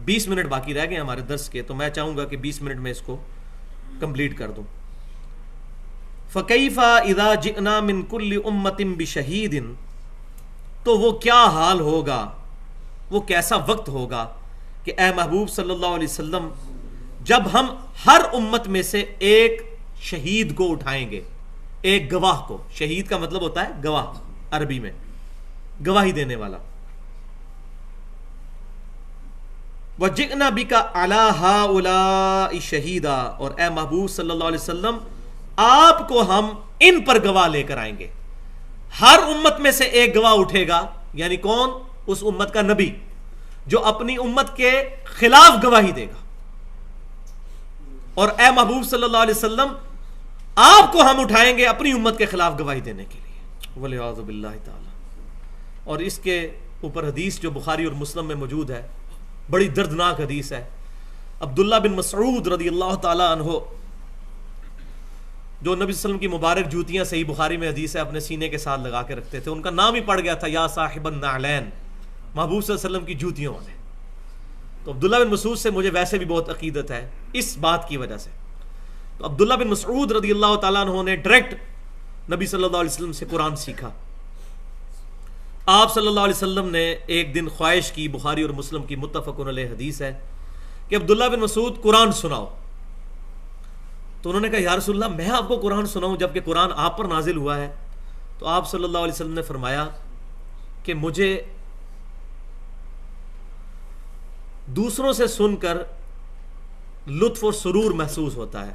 20 minute باقی رہ گئے ہمارے درس کے، تو میں چاہوں گا کہ 20 منٹ میں اس کو کمپلیٹ کر دوں. فَكَيْفَ إِذَا جِئْنَا مِن كُلِّ أُمَّةٍ بِشَهِيدٍ، تو وہ کیا حال ہوگا، وہ کیسا وقت ہوگا کہ اے محبوب صلی اللہ علیہ وسلم جب ہم ہر امت میں سے ایک شہید کو اٹھائیں گے، ایک گواہ کو. شہید کا مطلب ہوتا ہے گواہ، عربی میں گواہی دینے والا. وَجِئْنَا بِكَ عَلَىٰ هَٰؤُلَاءِ شَهِيدًا، اور اے محبوب صلی اللہ علیہ وسلم آپ کو ہم ان پر گواہ لے کر آئیں گے. ہر امت میں سے ایک گواہ اٹھے گا، یعنی کون؟ اس امت کا نبی جو اپنی امت کے خلاف گواہی دے گا. اور اے محبوب صلی اللہ علیہ وسلم آپ کو ہم اٹھائیں گے اپنی امت کے خلاف گواہی دینے کے لیے. وَلِعَاذُ بِاللَّهِ تعالی. اور اس کے اوپر حدیث جو بخاری اور مسلم میں موجود ہے، بڑی دردناک حدیث ہے. عبداللہ بن مسعود رضی اللہ تعالی عنہ، جو نبی صلی اللہ علیہ وسلم کی مبارک جوتیاں صحیح بخاری میں حدیث ہے اپنے سینے کے ساتھ لگا کے رکھتے تھے، ان کا نام ہی پڑ گیا تھا یا صاحب النعلین، محبوب صلی اللہ علیہ وسلم کی جوتیوں والے. تو عبداللہ بن مسعود سے مجھے ویسے بھی بہت عقیدت ہے اس بات کی وجہ سے. تو عبداللہ بن مسعود رضی اللہ تعالیٰ عنہ نے ڈائریکٹ نبی صلی اللہ علیہ وسلم سے قرآن سیکھا. آپ صلی اللہ علیہ وسلم نے ایک دن خواہش کی، بخاری اور مسلم کی متفق علیہ حدیث ہے، کہ عبداللہ بن مسعود قرآن سناؤ. تو انہوں نے کہا یا رسول اللہ میں آپ کو قرآن سناؤں جبکہ قرآن آپ پر نازل ہوا ہے؟ تو آپ صلی اللہ علیہ وسلم نے فرمایا کہ مجھے دوسروں سے سن کر لطف اور سرور محسوس ہوتا ہے.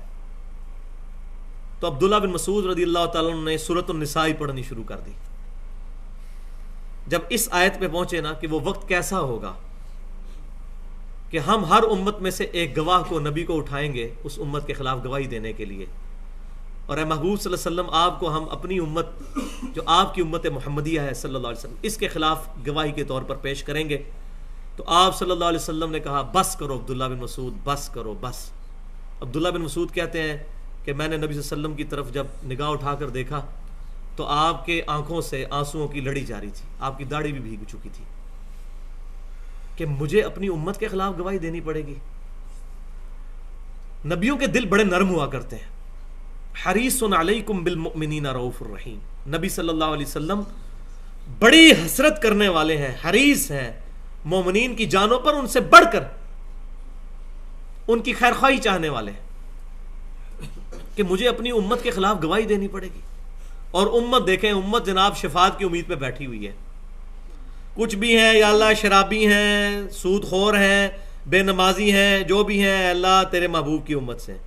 تو عبداللہ بن مسعود رضی اللہ تعالیٰ عنہ نے سورۃ النساء پڑھنی شروع کر دی. جب اس آیت پہ پہنچے نا کہ وہ وقت کیسا ہوگا کہ ہم ہر امت میں سے ایک گواہ کو، نبی کو اٹھائیں گے اس امت کے خلاف گواہی دینے کے لیے، اور اے محبوب صلی اللہ علیہ وسلم آپ کو ہم اپنی امت جو آپ کی امت محمدیہ ہے صلی اللہ علیہ وسلم اس کے خلاف گواہی کے طور پر پیش کریں گے. تو آپ صلی اللہ علیہ وسلم نے کہا بس کرو عبداللہ بن مسعود، بس کرو بس. عبداللہ بن مسعود کہتے ہیں کہ میں نے نبی صلی اللہ علیہ وسلم کی طرف جب نگاہ اٹھا کر دیکھا تو آپ کے آنکھوں سے آنسوؤں کی لڑی جاری تھی، آپ کی داڑھی بھی بھیگ چکی تھی کہ مجھے اپنی امت کے خلاف گواہی دینی پڑے گی. نبیوں کے دل بڑے نرم ہوا کرتے ہیں. حریص علیکم بالمؤمنین رؤوف الرحیم، نبی صلی اللہ علیہ وسلم بڑی حسرت کرنے والے ہیں، حریص ہیں مومنین کی جانوں پر، ان سے بڑھ کر ان کی خیر خواہی چاہنے والے ہیں کہ مجھے اپنی امت کے خلاف گواہی دینی پڑے گی. اور امت دیکھیں، امت جناب شفاعت کی امید پہ بیٹھی ہوئی ہے. کچھ بھی ہیں یا اللہ شرابی ہیں، سود خور ہیں، بے نمازی ہیں، جو بھی ہیں اللہ تیرے محبوب کی امت سے.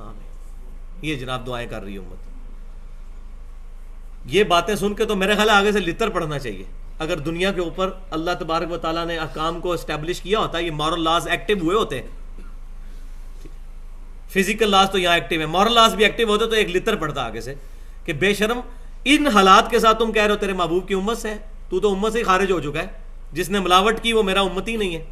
آمین. یہ جناب دعائیں کر رہی امت. یہ باتیں سن کے تو میرے خیال آگے سے لتر پڑھنا چاہیے. اگر دنیا کے اوپر اللہ تبارک و تعالیٰ نے احکام کو اسٹیبلش کیا ہوتا ہے، یہ مورل لاز ایکٹیو ہوئے ہوتے ہیں. فزیکل لاز تو یہاں ایکٹیو ہے، مورل لاز بھی ایکٹیو ہوتے تو ایک لتر پڑتا آگے سے کہ بے شرم ان حالات کے ساتھ تم کہہ رہے ہو تیرے محبوب کی امت سے، تو امت سے ہی خارج ہو چکا ہے. جس نے ملاوٹ کی وہ میرا امت ہی نہیں ہے.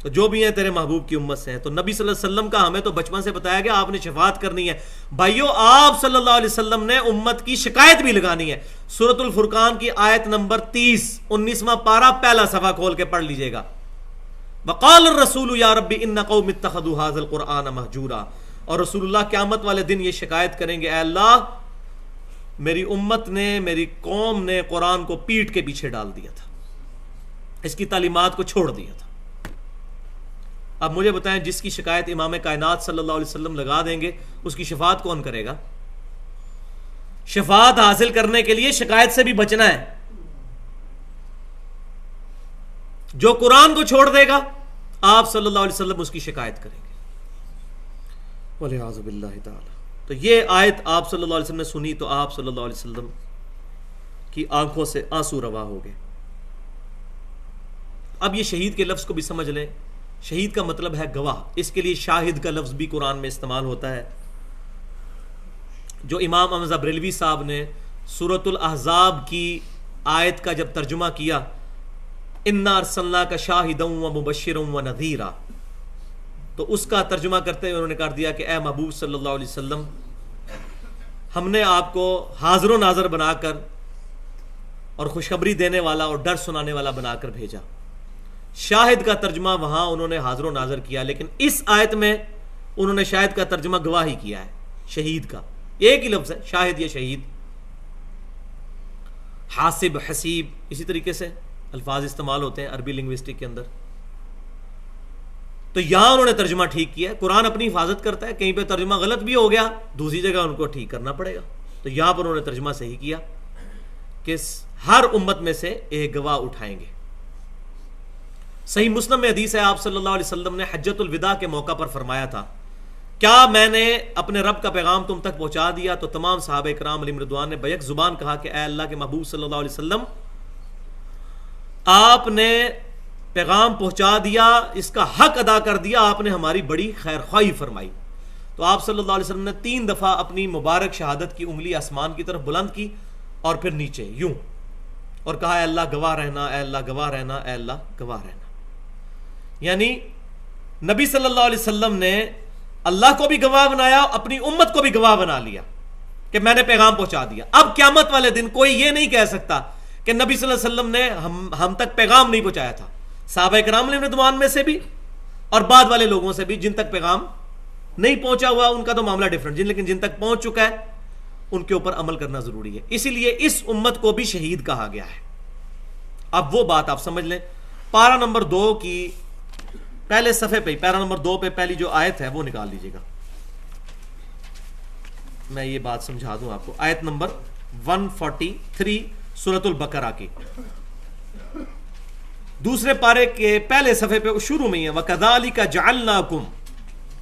تو جو بھی ہیں تیرے محبوب کی امت سے ہیں. تو نبی صلی اللہ علیہ وسلم کا ہمیں تو بچپن سے بتایا گیا آپ نے شفاعت کرنی ہے. بھائیو آپ صلی اللہ علیہ وسلم نے امت کی شکایت بھی لگانی ہے. سورۃ الفرقان کی آیت نمبر 30، 19واں پارہ پہلا صفحہ کھول کے پڑھ لیجئے گا. وقال الرسول یا رب ان قوم اتخذوا هذا القرآن مہجورا. اور رسول اللہ قیامت والے دن یہ شکایت کریں گے، اے اللہ میری امت نے، میری قوم نے قرآن کو پیٹ کے پیچھے ڈال دیا تھا، اس کی تعلیمات کو چھوڑ دیا تھا. اب مجھے بتائیں جس کی شکایت امام کائنات صلی اللہ علیہ وسلم لگا دیں گے اس کی شفاعت کون کرے گا؟ شفاعت حاصل کرنے کے لیے شکایت سے بھی بچنا ہے. جو قرآن کو چھوڑ دے گا آپ صلی اللہ علیہ وسلم اس کی شکایت کریں گے. وَلِعَاذُ بِاللَّهِ تعالی. تو یہ آیت آپ صلی اللہ علیہ وسلم نے سنی تو آپ صلی اللہ علیہ وسلم کی آنکھوں سے آنسو روا ہو گئے. اب یہ شہید کے لفظ کو بھی سمجھ لیں. شہید کا مطلب ہے گواہ. اس کے لیے شاہد کا لفظ بھی قرآن میں استعمال ہوتا ہے. جو امام احمد بریلوی صاحب نے سورۃ الاحزاب کی آیت کا جب ترجمہ کیا، اِنَّا أَرْسَلْنَاكَ شَاهِدًا وَمُبَشِّرًا وَنَذِيرًا، تو اس کا ترجمہ کرتے ہوئے انہوں نے کر دیا کہ اے محبوب صلی اللہ علیہ وسلم ہم نے آپ کو حاضر و ناظر بنا کر اور خوشخبری دینے والا اور ڈر سنانے والا بنا کر بھیجا. شاہد کا ترجمہ وہاں انہوں نے حاضر و ناظر کیا، لیکن اس آیت میں انہوں نے شاہد کا ترجمہ گواہی کیا ہے، شہید کا ایک ہی لفظ ہے، شاہد یا شہید، حاسب، حسیب، اسی طریقے سے الفاظ استعمال ہوتے ہیں عربی لنگوسٹک کے اندر. تو یہاں انہوں نے ترجمہ ٹھیک کیا ہے. قرآن اپنی حفاظت کرتا ہے، کہیں پہ ترجمہ غلط بھی ہو گیا دوسری جگہ ان کو ٹھیک کرنا پڑے گا. تو یہاں پر انہوں نے ترجمہ صحیح کیا کہ ہر امت میں سے ایک گواہ اٹھائیں گے. صحیح مسلم میں حدیث ہے، آپ صلی اللہ علیہ وسلم نے حجۃ الوداع کے موقع پر فرمایا تھا، کیا میں نے اپنے رب کا پیغام تم تک پہنچا دیا؟ تو تمام صحابہ کرام علیہم رضوان نے بیک زبان کہا کہ اے اللہ کے محبوب صلی اللہ علیہ وسلم، آپ نے پیغام پہنچا دیا، اس کا حق ادا کر دیا، آپ نے ہماری بڑی خیر خواہی فرمائی. تو آپ صلی اللہ علیہ وسلم نے 3 دفعہ اپنی مبارک شہادت کی انگلی آسمان کی طرف بلند کی اور پھر نیچے یوں، اور کہا اے اللہ گواہ رہنا، اے اللہ گواہ رہنا، اے اللہ گواہ رہنا. یعنی نبی صلی اللہ علیہ وسلم نے اللہ کو بھی گواہ بنایا، اپنی امت کو بھی گواہ بنا لیا کہ میں نے پیغام پہنچا دیا. اب قیامت والے دن کوئی یہ نہیں کہہ سکتا کہ نبی صلی اللہ علیہ وسلم نے ہم تک پیغام نہیں پہنچایا تھا. صحابہ کرام علیہ رضوان میں سے بھی اور بعد والے لوگوں سے بھی جن تک پیغام نہیں پہنچا ہوا ان کا تو معاملہ ڈیفرنٹ، لیکن جن تک پہنچ چکا ہے ان کے اوپر عمل کرنا ضروری ہے. اسی لیے اس امت کو بھی شہید کہا گیا ہے. اب وہ بات آپ سمجھ لیں، پارہ نمبر 2 کی پہلے صفحے پہ، پیرا نمبر 2 پہ پہلی جو آیت ہے وہ نکال لیجیے گا. میں یہ بات سمجھا دوں آپ کو. آیت نمبر 143 سورۃ البقرہ کی دوسرے پارے کے پہلے صفحے پہ شروع میں ہے وَكَذَلِكَ جَعَلْنَاكُمْ.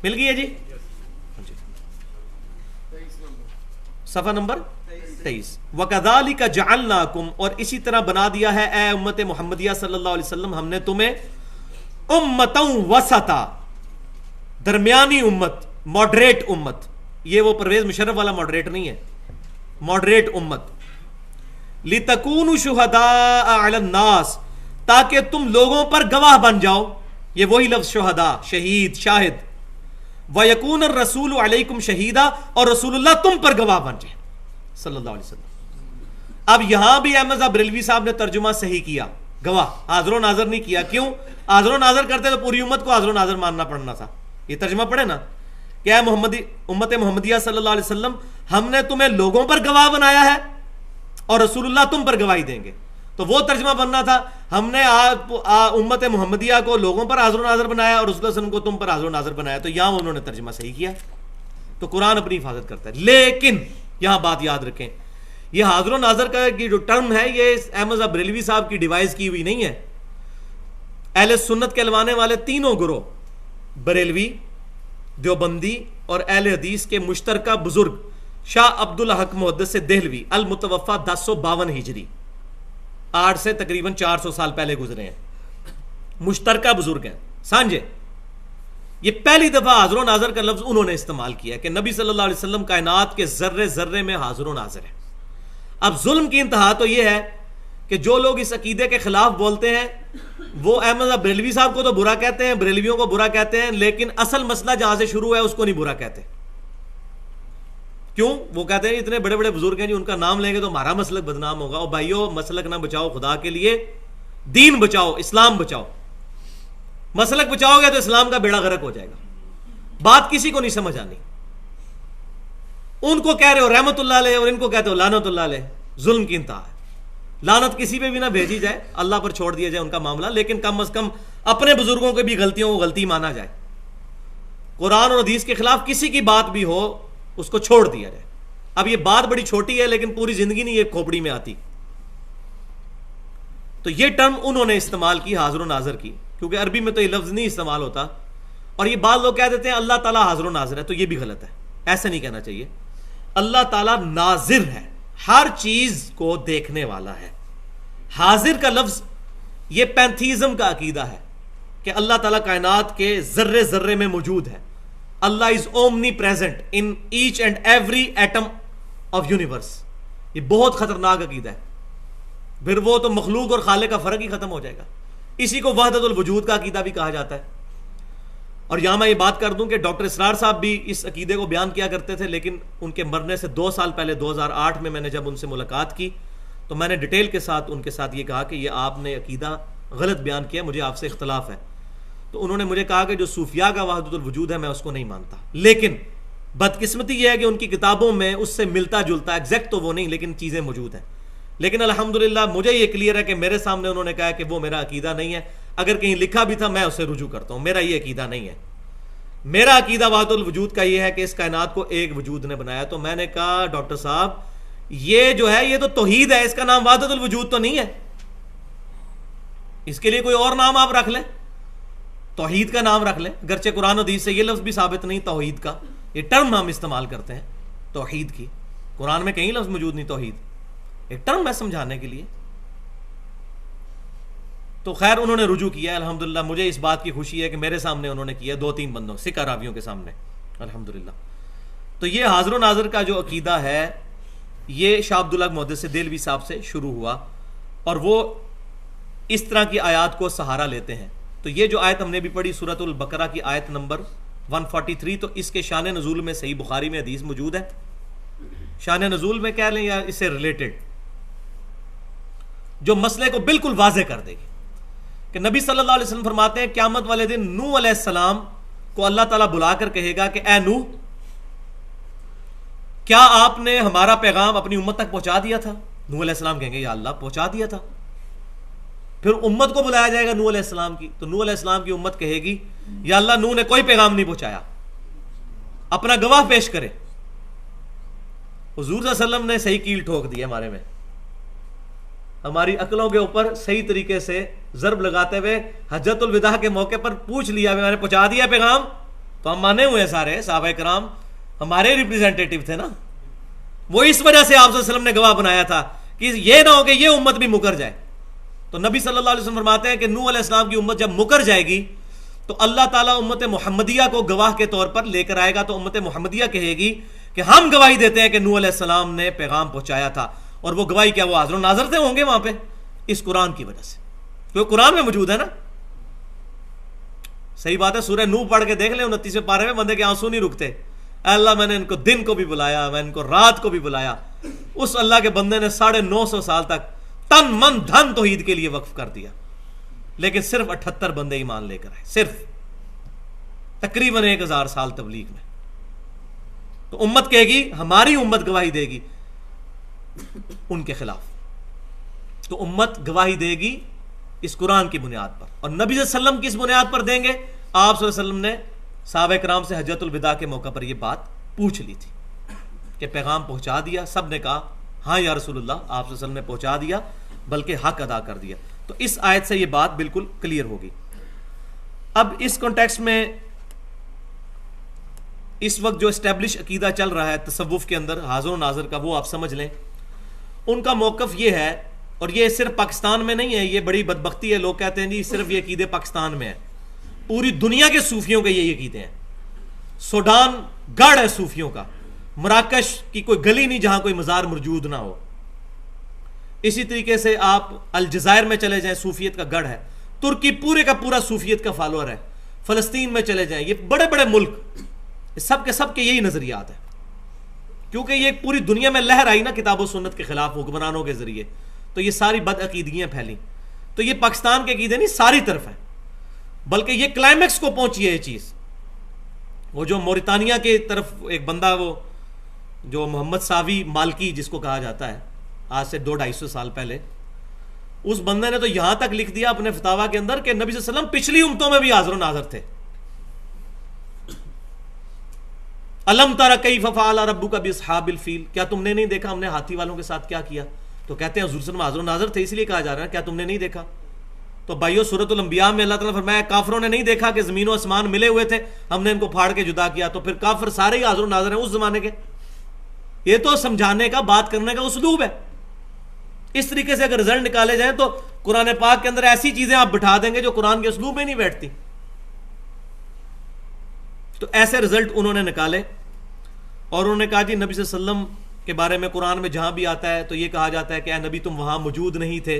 مل گئی ہے جی؟ صفحہ نمبر 23. وَكَذَلِكَ جَعَلْنَاكُمْ، اور اسی طرح بنا دیا ہے اے امت محمدیہ صلی اللہ علیہ وسلم، ہم نے تمہیں امتاً وسطا، درمیانی امت، ماڈریٹ امت. یہ وہ پرویز مشرف والا ماڈریٹ نہیں ہے، ماڈریٹ امت. لِتَكُونُوا شُهَدَاءَ عَلَى النَّاسِ، تاکہ تم لوگوں پر گواہ بن جاؤ. یہ وہی لفظ شہداء، شہید، شاہد. وَيَكُونَ الرَّسُولُ عَلَيْكُمْ شَهِيدًا، اور رسول اللہ تم پر گواہ بن جائے صلی اللہ علیہ وسلم. اب یہاں بھی احمد صاحب بریلوی صاحب نے ترجمہ صحیح کیا، گواہ، حاضر و ناظر نہیں کیا. کیوں؟ حاضر و ناظر کرتے تو پوری امت کو حاضر و ناظر ماننا پڑنا تھا. یہ ترجمہ پڑھے نا کہ اے امت محمدیہ صلی اللہ علیہ وسلم، ہم نے تمہیں لوگوں پر گواہ بنایا ہے اور رسول اللہ تم پر گواہی دیں گے. تو وہ ترجمہ بننا تھا ہم نے امت محمدیہ کو لوگوں پر حاضر و ناظر بنایا اور رسول اللہ صلی اللہ علیہ وسلم کو تم پر حاضر و ناظر بنایا. تو یہاں انہوں نے ترجمہ صحیح کیا. تو قرآن اپنی حفاظت کرتا ہے. لیکن یہاں بات یاد رکھیں، یہ حاضر و ناظر کا جو ٹرم ہے یہ احمد صاحب بریلوی صاحب کی ڈیوائز کی ہوئی نہیں ہے. اہل سنت کہلوانے والے تینوں گروہ، بریلوی، دیوبندی اور اہل حدیث کے مشترکہ بزرگ شاہ عبدالحق محدث دہلوی المتوفہ 1052 ہجری، 8 سے تقریباً 400 سال پہلے گزرے ہیں، مشترکہ بزرگ ہیں. سانجے یہ پہلی دفعہ حاضر و ناظر کا لفظ انہوں نے استعمال کیا کہ نبی صلی اللہ علیہ وسلم کائنات کے ذرے ذرے میں حاضر و ناظر ہے. اب ظلم کی انتہا تو یہ ہے کہ جو لوگ اس عقیدے کے خلاف بولتے ہیں وہ احمد بریلوی صاحب کو تو برا کہتے ہیں، بریلویوں کو برا کہتے ہیں، لیکن اصل مسئلہ جہاں سے شروع ہے اس کو نہیں برا کہتے. کیوں؟ وہ کہتے ہیں اتنے بڑے بڑے بزرگ ہیں جی، ان کا نام لیں گے تو ہمارا مسلک بدنام ہوگا. اور بھائیو، مسلک نہ بچاؤ خدا کے لیے، دین بچاؤ، اسلام بچاؤ. مسلک بچاؤ گے تو اسلام کا بیڑا غرق ہو جائے گا. بات کسی کو نہیں سمجھ آنی. ان کو کہہ رہے ہو رحمت اللہ علیہ اور ان کو کہتے ہو لعنت اللہ علیہ. ظلم کی انتہا ہے. لعنت کسی پہ بھی نہ بھیجی جائے، اللہ پر چھوڑ دیا جائے ان کا معاملہ، لیکن کم از کم اپنے بزرگوں کے بھی غلطیوں کو غلطی مانا جائے. قرآن اور حدیث کے خلاف کسی کی بات بھی ہو اس کو چھوڑ دیا جائے. اب یہ بات بڑی چھوٹی ہے لیکن پوری زندگی نہیں ایک کھوپڑی میں آتی. تو یہ ٹرم انہوں نے استعمال کی حاضر و ناظر کی، کیونکہ عربی میں تو یہ لفظ نہیں استعمال ہوتا. اور یہ بعض لوگ کہہ دیتے ہیں اللہ تعالیٰ حاضر و ناظر ہے، تو یہ بھی غلط ہے. ایسا نہیں کہنا چاہیے. اللہ تعالیٰ ناظر ہے، ہر چیز کو دیکھنے والا ہے. حاضر کا لفظ یہ پینتھیزم کا عقیدہ ہے کہ اللہ تعالیٰ کائنات کے ذرے ذرے میں موجود ہے. Allah is omnipresent in each and every atom of universe. یہ بہت خطرناک عقیدہ ہے. پھر وہ تو مخلوق اور خالق کا فرق ہی ختم ہو جائے گا. اسی کو وحدت الوجود کا عقیدہ بھی کہا جاتا ہے. اور یہاں میں یہ بات کر دوں کہ ڈاکٹر اسرار صاحب بھی اس عقیدے کو بیان کیا کرتے تھے، لیکن ان کے مرنے سے 2 سال پہلے 2008 میں نے جب ان سے ملاقات کی تو میں نے ڈیٹیل کے ساتھ ان کے ساتھ یہ کہا کہ یہ آپ نے عقیدہ غلط بیان کیا، مجھے آپ سے اختلاف ہے. تو انہوں نے مجھے کہا کہ جو صوفیاء کا وحدت الوجود ہے میں اس کو نہیں مانتا، لیکن بدقسمتی یہ ہے کہ ان کی کتابوں میں اس سے ملتا جلتا، ایگزیکٹ تو وہ نہیں لیکن چیزیں موجود ہیں. لیکن الحمدللہ مجھے یہ کلیئر ہے کہ میرے سامنے انہوں نے کہا کہ وہ میرا عقیدہ نہیں ہے. اگر کہیں لکھا بھی تھا میں اسے رجوع کرتا ہوں، میرا یہ عقیدہ نہیں ہے. میرا عقیدہ وحدت الوجود کا یہ ہے کہ اس کائنات کو ایک وجود نے بنایا. تو میں نے کہا ڈاکٹر صاحب یہ جو ہے یہ تو توحید ہے، اس کا نام وحدت الوجود تو نہیں ہے، اس کے لیے کوئی اور نام آپ رکھ لیں، توحید کا نام رکھ لیں. اگرچہ قرآن و حدیث سے یہ لفظ بھی ثابت نہیں توحید کا، یہ ٹرم ہم استعمال کرتے ہیں توحید کی، قرآن میں کہیں لفظ موجود نہیں توحید، ایک ٹرم ہے سمجھانے کے لیے. تو خیر انہوں نے رجوع کیا الحمدللہ. مجھے اس بات کی خوشی ہے کہ میرے سامنے انہوں نے کیا 2-3 بندوں سکھ راویوں کے سامنے الحمدللہ. تو یہ حاضر و ناظر کا جو عقیدہ ہے یہ شاہ عبداللہ محدث دہلوی صاحب سے شروع ہوا، اور وہ اس طرح کی آیات کو سہارا لیتے ہیں. تو یہ جو آیت ہم نے بھی پڑھی سورۃ البقرہ کی آیت نمبر 143، تو اس کے شان نزول میں صحیح بخاری میں حدیث موجود ہے. شان نزول میں کہہ لیں یا اس سے ریلیٹڈ، جو مسئلے کو بالکل واضح کر دے گی کہ نبی صلی اللہ علیہ وسلم فرماتے ہیں قیامت والے دن نوح علیہ السلام کو اللہ تعالیٰ بلا کر کہے گا کہ اے نوح، کیا آپ نے ہمارا پیغام اپنی امت تک پہنچا دیا تھا؟ نوح علیہ السلام کہیں گے یا اللہ پہنچا دیا تھا. پھر امت کو بلایا جائے گا نوح علیہ السلام کی، تو نوح علیہ السلام کی امت کہے گی یا اللہ نوح نے کوئی پیغام نہیں پہنچایا، اپنا گواہ پیش کرے. حضور صلی اللہ علیہ وسلم نے صحیح کیل ٹھوک دی ہمارے میں، ہماری عقلوں کے اوپر صحیح طریقے سے ضرب لگاتے ہوئے حجۃ الوداع کے موقع پر پوچھ لیا میں نے پہنچا دیا پیغام. تو ہم مانے ہوئے سارے صحابہ کرام ہمارے ریپریزنٹیٹیو تھے نا، وہ اس وجہ سے آپ صلی اللہ علیہ وسلم نے گواہ بنایا تھا کہ یہ نہ ہو کہ یہ امت بھی مکر جائے. تو نبی صلی اللہ علیہ وسلم فرماتے ہیں کہ نوح علیہ السلام کی امت جب مکر جائے گی تو اللہ تعالیٰ امت محمدیہ کو گواہ کے طور پر لے کر آئے گا. تو امت محمدیہ کہے گی کہ ہم گواہی دیتے ہیں کہ نوح علیہ السلام نے پیغام پہنچایا تھا. اور وہ گواہی کیا؟ وہ حاضر و ناظر تھے، ہوں گے وہاں پہ اس قرآن کی وجہ سے، کیونکہ قرآن میں موجود ہے نا. صحیح بات ہے، سورہ نوح پڑھ کے دیکھ لیں 29ویں پارے میں بندے کے آنسو نہیں رکتے. اے اللہ میں نے ان کو دن کو بھی بلایا، میں ان کو رات کو بھی بلایا. اس اللہ کے بندے نے 950 سال تک تن من دھن توحید کے لیے وقف کر دیا، لیکن صرف 78 بندے ایمان لے کر آئے، صرف تقریباً 1000 سال تبلیغ میں. تو امت کہے گی، ہماری امت گواہی دے گی ان کے خلاف. تو امت گواہی دے گی اس قرآن کی بنیاد پر، اور نبی صلی اللہ علیہ وسلم کس بنیاد پر دیں گے؟ آپ صلی اللہ علیہ وسلم نے صحابہ کرام سے حجۃ الوداع کے موقع پر یہ بات پوچھ لی تھی کہ پیغام پہنچا دیا؟ سب نے کہا ہاں یا رسول اللہ، آپ صلی اللہ علیہ وسلم نے پہنچا دیا، بلکہ حق ادا کر دیا. تو اس آیت سے یہ بات بالکل کلیئر ہوگی. اب اس کانٹیکسٹ میں اس وقت جو اسٹیبلش عقیدہ چل رہا ہے تصوف کے اندر حاضر و ناظر کا، وہ آپ سمجھ لیں. ان کا موقف یہ ہے، اور یہ صرف پاکستان میں نہیں ہے، یہ بڑی بدبختی ہے. لوگ کہتے ہیں جی صرف یہ عقیدے پاکستان میں ہیں، پوری دنیا کے صوفیوں کے یہ عقیدے ہیں. سوڈان گڑھ ہے صوفیوں کا، مراکش کی کوئی گلی نہیں جہاں کوئی مزار موجود نہ ہو. اسی طریقے سے آپ الجزائر میں چلے جائیں، صوفیت کا گڑھ ہے. ترکی پورے کا پورا صوفیت کا فالوور ہے. فلسطین میں چلے جائیں، یہ بڑے بڑے ملک، سب کے یہی نظریات ہیں، کیونکہ یہ پوری دنیا میں لہر آئی نا کتاب و سنت کے خلاف حکمرانوں کے ذریعے، تو یہ ساری بد عقیدگیاں پھیلیں. تو یہ پاکستان کے عقیدے نہیں، ساری طرف ہے، بلکہ یہ کلائمیکس کو پہنچی ہے یہ چیز. وہ جو موریتانیہ کے طرف ایک بندہ، وہ جو محمد ساوی مالکی جس کو کہا جاتا ہے، آج سے 200-250 سال پہلے، اس بندے نے تو یہاں تک لکھ دیا اپنے فتاوا کے اندر کہ نبی صلی اللہ علیہ وسلم پچھلی امتوں میں بھی حاضر و ناظر تھے. الم تر کیف فعل ربک باصحاب الفیل، کیا تم نے نہیں دیکھا ہم نے ہاتھی والوں کے ساتھ کیا کیا؟ تو کہتے ہیں حضور صلی اللہ علیہ وسلم حاضر و ناظر تھے، اس لیے کہا جا رہا ہے کیا تم نے نہیں دیکھا؟ تو بھائیو سورۃ الانبیاء میں اللہ تعالیٰ نے فرمایا کافروں نے نہیں دیکھا کہ زمین و آسمان ملے ہوئے تھے، ہم نے ان کو پھاڑ کے جدا کیا. تو پھر کافر سارے ہی حاضر و ناظر ہیں اس زمانے کے. یہ تو سمجھانے کا، بات کرنے کا اسلوب ہے. اس طریقے سے اگر رزلٹ نکالے جائیں تو قرآن پاک کے اندر ایسی چیزیں آپ بٹھا دیں گے جو قرآن کے اسلوب میں نہیں بیٹھتی. تو ایسے رزلٹ انہوں نے نکالے، اور انہوں نے کہا جی نبی صلی اللہ علیہ وسلم کے بارے میں قرآن میں جہاں بھی آتا ہے تو یہ کہا جاتا ہے کہ اے نبی تم وہاں موجود نہیں تھے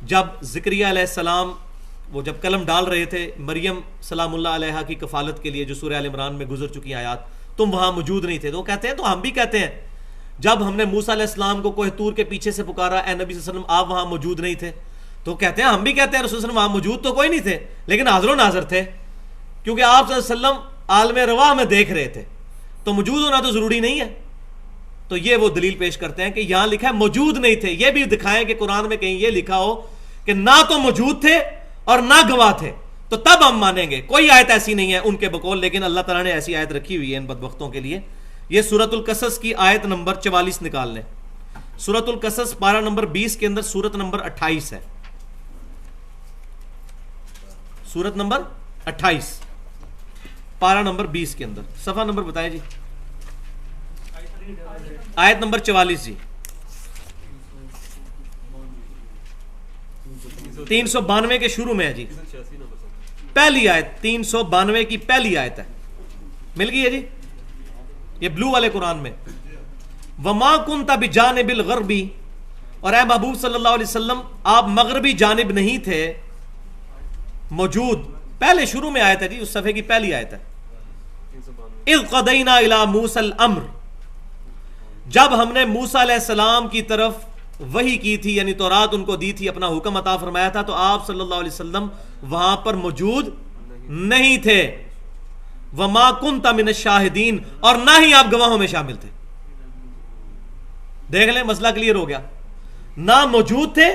جب زکریا علیہ السلام وہ جب قلم ڈال رہے تھے مریم سلام اللہ علیہا کی کفالت کے لیے، جو سورہ آل عمران میں گزر چکی آیات، تم وہاں موجود نہیں تھے. تو وہ کہتے ہیں تو ہم بھی کہتے ہیں جب ہم نے موسیٰ علیہ السلام کو کوہ طور کے پیچھے سے پکارا اے نبی صلی اللہ علیہ وسلم آپ وہاں موجود نہیں تھے. تو کہتے ہیں ہم بھی کہتے ہیں رسول صلی اللہ علیہ وسلم وہاں موجود تو کوئی نہیں تھے لیکن حاضر و ناظر تھے، کیونکہ آپ صلی اللہ علیہ وسلم عالم رواح میں دیکھ رہے تھے، تو موجود ہونا تو ضروری نہیں ہے. تو یہ وہ دلیل پیش کرتے ہیں کہ یہاں لکھا ہے موجود نہیں تھے، یہ بھی دکھائیں کہ قرآن میں کہیں یہ لکھا ہو کہ نہ تو موجود تھے اور نہ گواہ تھے، تو تب ہم مانیں گے. کوئی آیت ایسی نہیں ہے ان کے بقول، لیکن اللہ تعالیٰ نے ایسی آیت رکھی ہوئی ہے ان بدبختوں کے لیے. یہ سورۃ القصص کی آیت نمبر 44 نکال لیں. سورۃ القصص پارہ نمبر 20 کے اندر سورت نمبر 28 ہے. سورت نمبر 28 پارہ نمبر 20 کے اندر، صفحہ نمبر بتائیں جی. آیت نمبر 44 جی، 392 کے شروع میں ہے جی، پہلی آیت 392 کی پہلی آیت ہے. مل گئی ہے جی، یہ بلو والے قرآن میں. وما كنت بجانب الغربی، اور اے محبوب صلی اللہ علیہ وسلم آپ مغربی جانب نہیں تھے موجود. پہلے شروع میں آیت ہے جی، اس صفحے کی پہلی آیت ہے. اذ قضینا الی موسی الامر، جب ہم نے موسیٰ علیہ السلام کی طرف وحی کی تھی، یعنی تورات ان کو دی تھی، اپنا حکم عطا فرمایا تھا، تو آپ صلی اللہ علیہ وسلم وہاں پر موجود نہیں تھے. وما کنت من الشاہدین، اور نہ ہی آپ گواہوں میں شامل تھے. دیکھ لیں مسئلہ کلیئر ہو گیا، نہ موجود تھے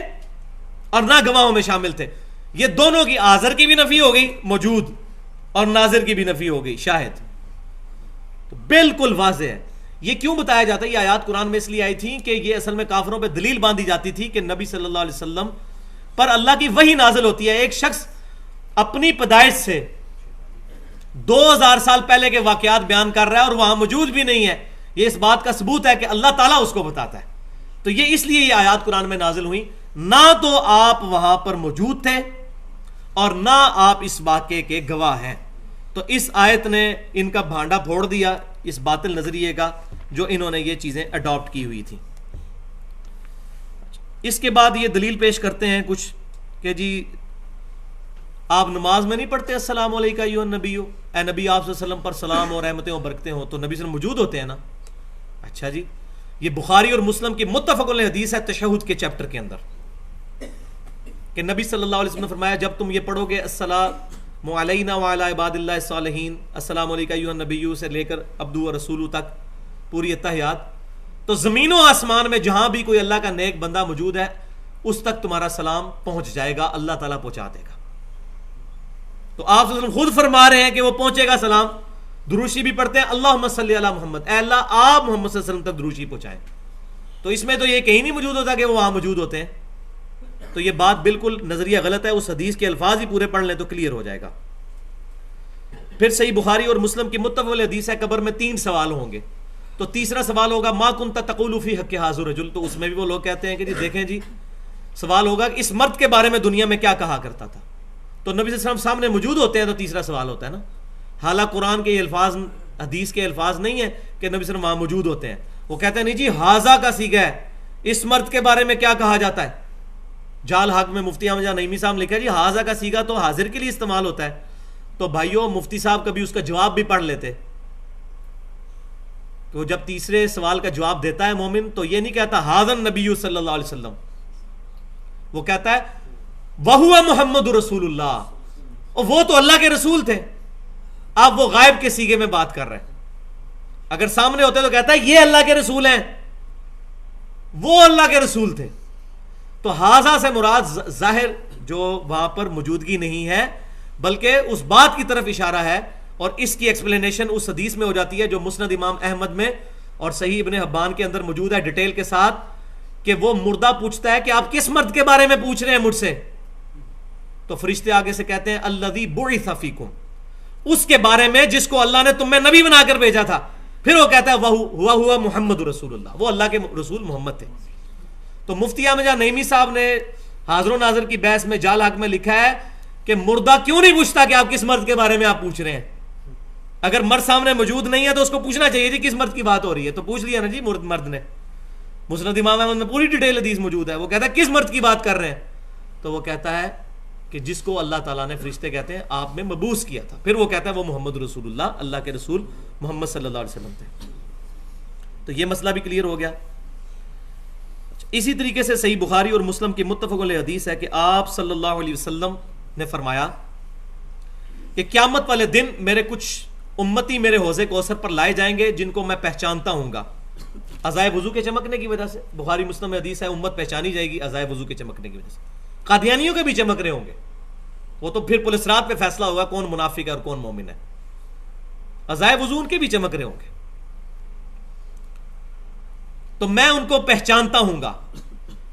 اور نہ گواہوں میں شامل تھے. یہ دونوں کی، حاضر کی بھی نفی ہو گئی موجود، اور ناظر کی بھی نفی ہو گئی شاہد. تو بالکل واضح ہے. یہ کیوں بتایا جاتا ہے؟ یہ آیات قرآن میں اس لیے آئی تھی کہ یہ اصل میں کافروں پہ دلیل باندھی جاتی تھی کہ نبی صلی اللہ علیہ وسلم پر اللہ کی وحی نازل ہوتی ہے. ایک شخص اپنی پیدائش سے 2000 سال پہلے کے واقعات بیان کر رہا ہے اور وہاں موجود بھی نہیں ہے. یہ اس بات کا ثبوت ہے کہ اللہ تعالیٰ اس کو بتاتا ہے. تو یہ اس لیے یہ آیات قرآن میں نازل ہوئی، نہ تو آپ وہاں پر موجود تھے اور نہ آپ اس واقعے کے گواہ ہیں. تو اس آیت نے ان کا بھانڈا پھوڑ دیا اس باطل نظریے کا جو انہوں نے یہ چیزیں اڈاپٹ کی ہوئی تھی. اس کے بعد یہ دلیل پیش کرتے ہیں کچھ کہ جی آپ نماز میں نہیں پڑھتے السلام علیکم ایھا النبی، اے نبی آپ صلی اللہ علیہ وسلم پر سلام اور رحمتیں اور برکتیں ہوں، تو نبی صلی اللہ علیہ وسلم موجود ہوتے ہیں نا. اچھا جی، یہ بخاری اور مسلم کی متفق علیہ حدیث ہے تشہد کے چیپٹر کے اندر کہ نبی صلی اللہ علیہ وسلم نے فرمایا جب تم یہ پڑھو گے السلام علینا وعلی عباد اللہ الصالحین، السلام علیکم ایھا النبی سے لے کر عبدہ و رسولہ تک پوری اتحیات، تو زمین و آسمان میں جہاں بھی کوئی اللہ کا نیک بندہ موجود ہے اس تک تمہارا سلام پہنچ جائے گا، اللہ تعالیٰ پہنچا دے گا. تو آپ صلی اللہ علیہ وسلم خود فرما رہے ہیں کہ وہ پہنچے گا سلام. دروشی بھی پڑھتے ہیں اللہم صلی علی محمد، اے اللہ آپ محمد صلی اللہ علیہ وسلم تک دروشی پہنچائیں. تو اس میں تو یہ کہیں نہیں موجود ہوتا کہ وہ وہاں موجود ہوتے ہیں. تو یہ بات بالکل نظریہ غلط ہے. اس حدیث کے الفاظ ہی پورے پڑھ لیں تو کلیئر ہو جائے گا. پھر صحیح بخاری اور مسلم کی متفق علیہ حدیث ہے قبر میں 3 سوال ہوں گے. تو تیسرا سوال ہوگا ما کنت تقول فی حق ھذا الرجل، تو اس میں بھی وہ لوگ کہتے ہیں کہ جی دیکھیں جی سوال ہوگا کہ اس مرد کے بارے میں دنیا میں کیا کہا کرتا تھا. تو نبی صلی اللہ علیہ وسلم سامنے موجود ہوتے ہیں تو تیسرا سوال ہوتا ہے نا. حالانکہ قرآن کے یہ الفاظ حدیث کے الفاظ نہیں ہیں کہ نبی صلی اللہ علیہ وسلم وہاں موجود ہوتے ہیں. وہ کہتے ہیں نہیں جی ھذا کا صیغہ ہے، اس مرد کے بارے میں کیا کہا جاتا ہے. جال حق میں مفتی احمد جان نعیمی صاحب لکھا ہے جی ھذا کا صیغہ تو حاضر کے لیے استعمال ہوتا ہے. تو بھائیو مفتی صاحب کبھی اس کا جواب بھی پڑھ لیتے. تو جب تیسرے سوال کا جواب دیتا ہے مومن تو یہ نہیں کہتا ھذا النبی صلی اللہ علیہ وسلم، وہ کہتا ہے وَهُوَ محمد رسول اللہ، اور وہ تو اللہ کے رسول تھے. آپ وہ غائب کے صیغے میں بات کر رہے ہیں. اگر سامنے ہوتے تو کہتا ہے یہ اللہ کے رسول ہیں، وہ اللہ کے رسول تھے. تو ھذا سے مراد ظاہر جو وہاں پر موجودگی نہیں ہے بلکہ اس بات کی طرف اشارہ ہے. اور اس کی ایکسپلینیشن اس حدیث میں ہو جاتی ہے جو مسند امام احمد میں اور صحیح ابن حبان کے اندر موجود ہے ڈیٹیل کے ساتھ، کہ وہ مردہ پوچھتا ہے کہ آپ کس مرد کے بارے میں پوچھ رہے ہیں مجھ سے. تو فرشتے آگے سے کہتے ہیں الذی بعث فیکم، اس کے بارے میں جس کو اللہ نے تم میں نبی بنا کر بھیجا تھا. پھر وہ کہتا ہے وہ محمد رسول اللہ، وہ اللہ کے رسول محمد تھے. تو مفتی احمد جان نعیمی صاحب نے حاضر و ناظر کی بحث میں جال حق میں لکھا ہے کہ مردہ کیوں نہیں پوچھتا کہ آپ کس مرد کے بارے میں آپ پوچھ رہے ہیں. اگر مرد سامنے موجود نہیں ہے تو اس کو پوچھنا چاہیے جی کس مرد کی بات ہو رہی ہے. تو پوچھ لیا نا جی مرد نے. مسند امام احمد میں پوری ڈیٹیل حدیث موجود ہے. وہ کہتا ہے کس مرد کی بات کر رہے ہیں. تو وہ کہتا ہے کہ جس کو اللہ تعالیٰ نے فرشتے کہتے ہیں آپ میں مبعوث کیا تھا. پھر وہ کہتا ہے وہ محمد رسول اللہ، اللہ کے رسول محمد صلی اللہ علیہ وسلم تھے. تو یہ مسئلہ بھی کلیئر ہو گیا. اسی طریقے سے صحیح بخاری اور مسلم کی متفق علیہ حدیث ہے کہ آپ صلی اللہ علیہ وسلم نے فرمایا کہ قیامت والے دن میرے کچھ امتی میرے حوض کوثر پر لائے جائیں گے جن کو میں پہچانتا ہوں گا عزائے وضو کے چمکنے کی وجہ سے. بخاری مسلم میں حدیث ہے امت پہچانی جائے گی عزائے وضو کے چمکنے کی وجہ سے. قادیانیوں کے بھی چمک رہے ہوں گے, وہ تو پھر پولیس رات پہ فیصلہ ہوگا کون منافق ہے اور کون مومن ہے. عزائے وضو ان کے بھی چمک رہے ہوں گے. تو میں ان کو پہچانتا ہوں گا,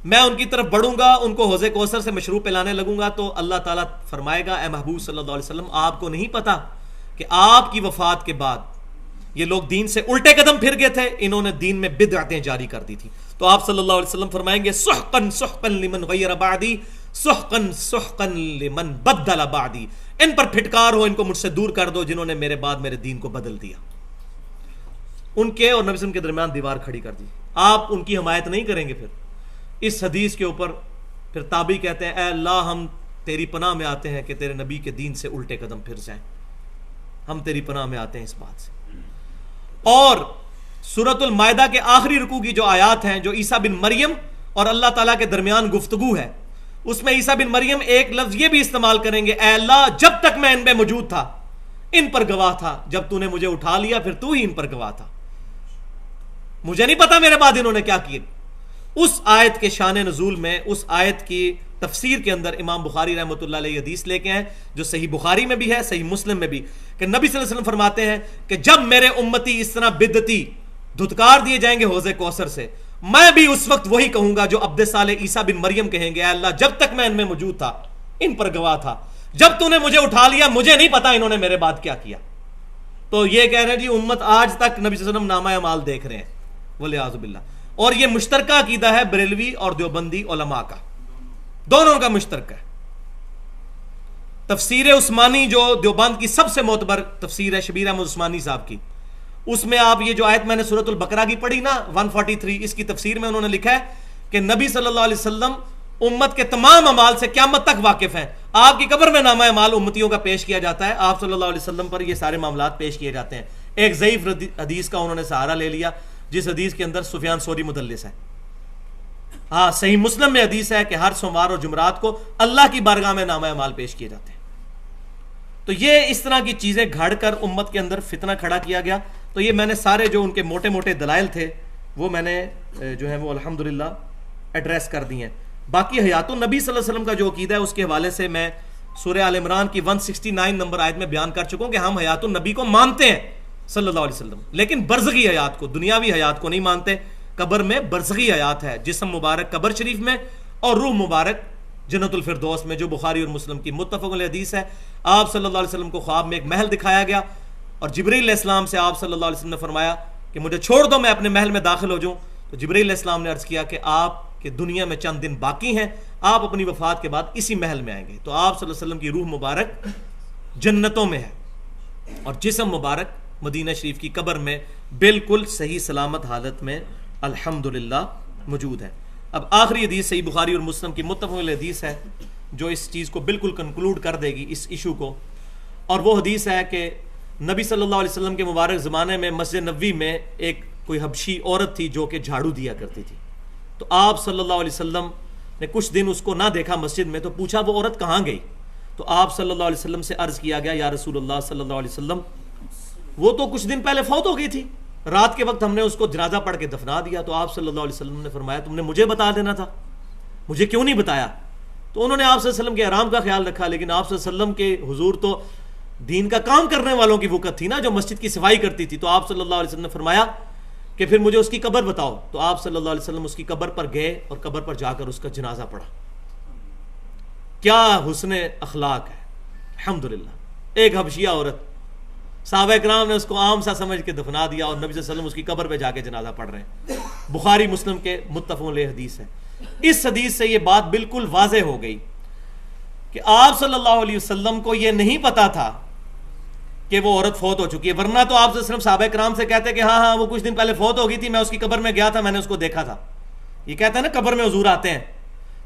میں ان کی طرف بڑھوں گا, ان کو حوض کوثر سے مشروب پلانے لگوں گا. تو اللہ تعالیٰ فرمائے گا, اے محبوب صلی اللہ علیہ وسلم آپ کو نہیں پتا کہ آپ کی وفات کے بعد یہ لوگ دین سے الٹے قدم پھر گئے تھے, انہوں نے دین میں بدعتیں جاری کر دی تھی. تو آپ صلی اللہ علیہ وسلم فرمائیں گے سحقن سحقن لمن غیر بعدی سحقن سحقن لمن بدل بعدی, ان پر پھٹکار ہو, ان کو مجھ سے دور کر دو جنہوں نے میرے بعد میرے دین کو بدل دیا. ان کے اور نبی صلی اللہ علیہ وسلم کے درمیان دیوار کھڑی کر دی. آپ ان کی حمایت نہیں کریں گے. پھر اس حدیث کے اوپر پھر تابعی کہتے ہیں اے اللہ ہم تیری پناہ میں آتے ہیں کہ تیرے نبی کے دین سے الٹے قدم پھر جائیں, ہم تیری پناہ میں آتے ہیں اس بات سے. اور سورۃ المائدہ کے آخری رکوع کی جو آیات ہیں جو عیسیٰ بن مریم اور اللہ تعالیٰ کے درمیان گفتگو ہے, اس میں عیسیٰ بن مریم ایک لفظ یہ بھی استعمال کریں گے, اے اللہ جب تک میں ان میں موجود تھا ان پر گواہ تھا, جب تو نے مجھے اٹھا لیا پھر تو ہی ان پر گواہ تھا, مجھے نہیں پتا میرے بعد انہوں نے کیا کیا. اس آیت کے شان نزول میں, اس آیت کی تفسیر کے اندر امام بخاری رحمۃ اللہ علیہ حدیث لے کے ہیں جو صحیح بخاری میں بھی ہے صحیح مسلم میں بھی, کہ نبی صلی اللہ علیہ وسلم فرماتے ہیں کہ جب میرے امتی اس طرح بدعتی دھتکار دیے جائیں گے حوض کوثر سے, میں بھی اس وقت وہی کہوں گا جو عبد صالح عیسیٰ بن مریم کہیں گے, اے اللہ جب تک میں ان میں موجود تھا ان پر گواہ تھا, جب تو نے مجھے اٹھا لیا مجھے نہیں پتا انہوں نے میرے بعد کیا کیا. تو یہ کہہ رہے ہیں جی امت آج تک نبی صلی اللہ علیہ وسلم نامہ اعمال دیکھ رہے ہیں والعیاذ باللہ. اور یہ مشترکہ عقیدہ ہے بریلوی اور دیوبندی علماء کا, دونوں کا مشترکہ ہے. تفسیر عثمانی جو دیوبند کی سب سے معتبر تفسیر ہے شبیر احمد عثمانی صاحب کی, اس میں آپ یہ جو آیت میں نے سورۃ البقرہ کی پڑھی نا 143, اس کی تفسیر میں انہوں نے لکھا ہے کہ نبی صلی اللہ علیہ وسلم امت کے تمام اعمال سے قیامت تک واقف ہیں. آپ کی قبر میں نامہ اعمال امتیوں کا پیش کیا جاتا ہے, آپ صلی اللہ علیہ وسلم پر یہ سارے معاملات پیش کیے جاتے ہیں. ایک ضعیف حدیث کا انہوں نے سہارا لے لیا جس حدیث کے اندر سفیان ثوری مدلس ہے. ہاں صحیح مسلم میں حدیث ہے کہ ہر سوموار اور جمعرات کو اللہ کی بارگاہ میں نامہ اعمال پیش کیے جاتے ہیں. تو یہ اس طرح کی چیزیں گھڑ کر امت کے اندر فتنہ کھڑا کیا گیا. تو یہ میں نے سارے جو ان کے موٹے موٹے دلائل تھے وہ میں نے جو ہے وہ الحمدللہ ایڈریس کر دی ہیں. باقی حیات النبی صلی اللہ علیہ وسلم کا جو عقیدہ ہے اس کے حوالے سے میں سورہ آل عمران کی 169 نمبر آیت میں بیان کر چکا ہوں کہ ہم حیات النبی کو مانتے ہیں صلی اللہ علیہ وسلم, لیکن برزخی حیات کو, دنیاوی حیات کو نہیں مانتے. قبر میں برزخی حیات ہے, جسم مبارک قبر شریف میں اور روح مبارک جنت الفردوس میں, جو بخاری اور مسلم کی متفق علیہ حدیث ہے. آپ صلی اللہ علیہ وسلم کو خواب میں ایک محل دکھایا گیا اور جبرائیل علیہ السلام سے آپ صلی اللہ علیہ وسلم نے فرمایا کہ مجھے چھوڑ دو میں اپنے محل میں داخل ہو جاؤں. تو جبرائیل علیہ السلام نے عرض کیا کہ آپ کہ دنیا میں چند دن باقی ہیں, آپ اپنی وفات کے بعد اسی محل میں آئیں گے. تو آپ صلی اللہ علیہ وسلم کی روح مبارک جنتوں میں ہے اور جسم مبارک مدینہ شریف کی قبر میں بالکل صحیح سلامت حالت میں الحمدللہ موجود ہے. اب آخری حدیث صحیح بخاری اور مسلم کی متفق علیہ حدیث ہے جو اس چیز کو بالکل کنکلوڈ کر دے گی اس ایشو کو, اور وہ حدیث ہے کہ نبی صلی اللہ علیہ وسلم کے مبارک زمانے میں مسجد نبوی میں ایک کوئی حبشی عورت تھی جو کہ جھاڑو دیا کرتی تھی. تو آپ صلی اللہ علیہ وسلم نے کچھ دن اس کو نہ دیکھا مسجد میں, تو پوچھا وہ عورت کہاں گئی. تو آپ صلی اللہ علیہ وسلم سے عرض کیا گیا یا رسول اللہ صلی اللہ علیہ وسلم وہ تو کچھ دن پہلے فوت ہو گئی تھی, رات کے وقت ہم نے اس کو جنازہ پڑھ کے دفنا دیا. تو آپ صلی اللہ علیہ وسلم نے فرمایا تم نے مجھے بتا دینا تھا, مجھے کیوں نہیں بتایا. تو انہوں نے آپ صلی اللہ علیہ وسلم کے آرام کا خیال رکھا, لیکن آپ صلی اللہ علیہ وسلم کے حضور تو دین کا کام کرنے والوں کی وقت تھی نا, جو مسجد کی صفائی کرتی تھی. تو آپ صلی اللہ علیہ وسلم نے فرمایا کہ پھر مجھے اس کی قبر بتاؤ. تو آپ صلی اللہ علیہ وسلم اس کی قبر پر گئے اور قبر پر جا کر اس کا جنازہ پڑھا. کیا حسن اخلاق ہے الحمدللہ. ایک حبشیہ عورت, صحابہ کرام نے اس کو عام سا سمجھ کے دفنا دیا اور نبی صلی اللہ علیہ وسلم اس کی قبر پہ جا کے جنازہ پڑھ رہے ہیں. بخاری مسلم کے متفق علیہ حدیث ہے. اس حدیث سے یہ بات بالکل واضح ہو گئی کہ آپ صلی اللہ علیہ وسلم کو یہ نہیں پتا تھا کہ وہ عورت فوت ہو چکی ہے, ورنہ تو آپ صرف صحابہ کرام سے کہتے کہ ہاں وہ کچھ دن پہلے فوت ہو گئی تھی, میں اس کی قبر میں گیا تھا, میں نے اس کو دیکھا تھا. یہ کہتا ہے نا قبر میں حضور آتے ہیں,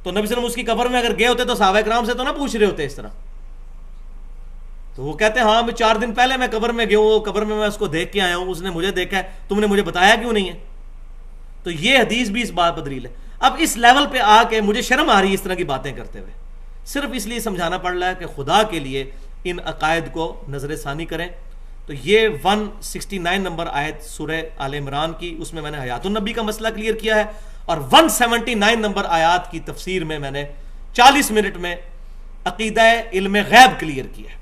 تو نبی صلی اللہ علیہ وسلم اس کی قبر میں اگر گئے ہوتے تو صحابہ کرام سے تو نہ پوچھ رہے ہوتے اس طرح. تو وہ کہتے ہیں ہاں میں 4 دن پہلے میں قبر میں گیا ہوں, قبر میں اس کو دیکھ کے آیا ہوں, اس نے مجھے دیکھا ہے, تم نے مجھے بتایا کیوں نہیں ہے. تو یہ حدیث بھی اس بات پر دلیل ہے. اب اس لیول پہ آ کے مجھے شرم آ رہی ہے اس طرح کی باتیں کرتے ہوئے، صرف اس لیے سمجھانا پڑ رہا ہے کہ خدا کے لیے ان عقائد کو نظر ثانی کریں۔ تو یہ 169 نمبر آیت سورہ آل عمران کی، اس میں میں نے حیات النبی کا مسئلہ کلیئر کیا ہے، اور 179 نمبر آیات کی تفسیر میں میں نے 40 منٹ میں عقیدہ علم غیب کلیئر کیا ہے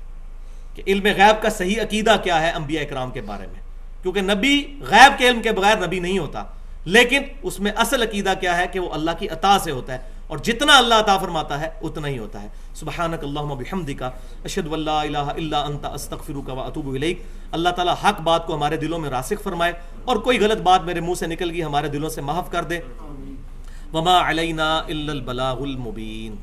کہ علم غیب کا صحیح عقیدہ کیا ہے انبیاء اکرام کے بارے میں، کیونکہ نبی غیب کے علم کے بغیر نبی نہیں ہوتا، لیکن اس میں اصل عقیدہ کیا ہے کہ وہ اللہ کی عطا سے ہوتا ہے، اور جتنا اللہ عطا فرماتا ہے اتنا ہی ہوتا ہے۔ سبحانک اللہم بحمدک اشہد ان لا الہ الا انت استغفرک واتوب الیک۔ اللہ تعالیٰ حق بات کو ہمارے دلوں میں راسخ فرمائے، اور کوئی غلط بات میرے منہ سے نکل گئی ہمارے دلوں سے محو کر دے۔ وما علینا الا البلاغ المبین۔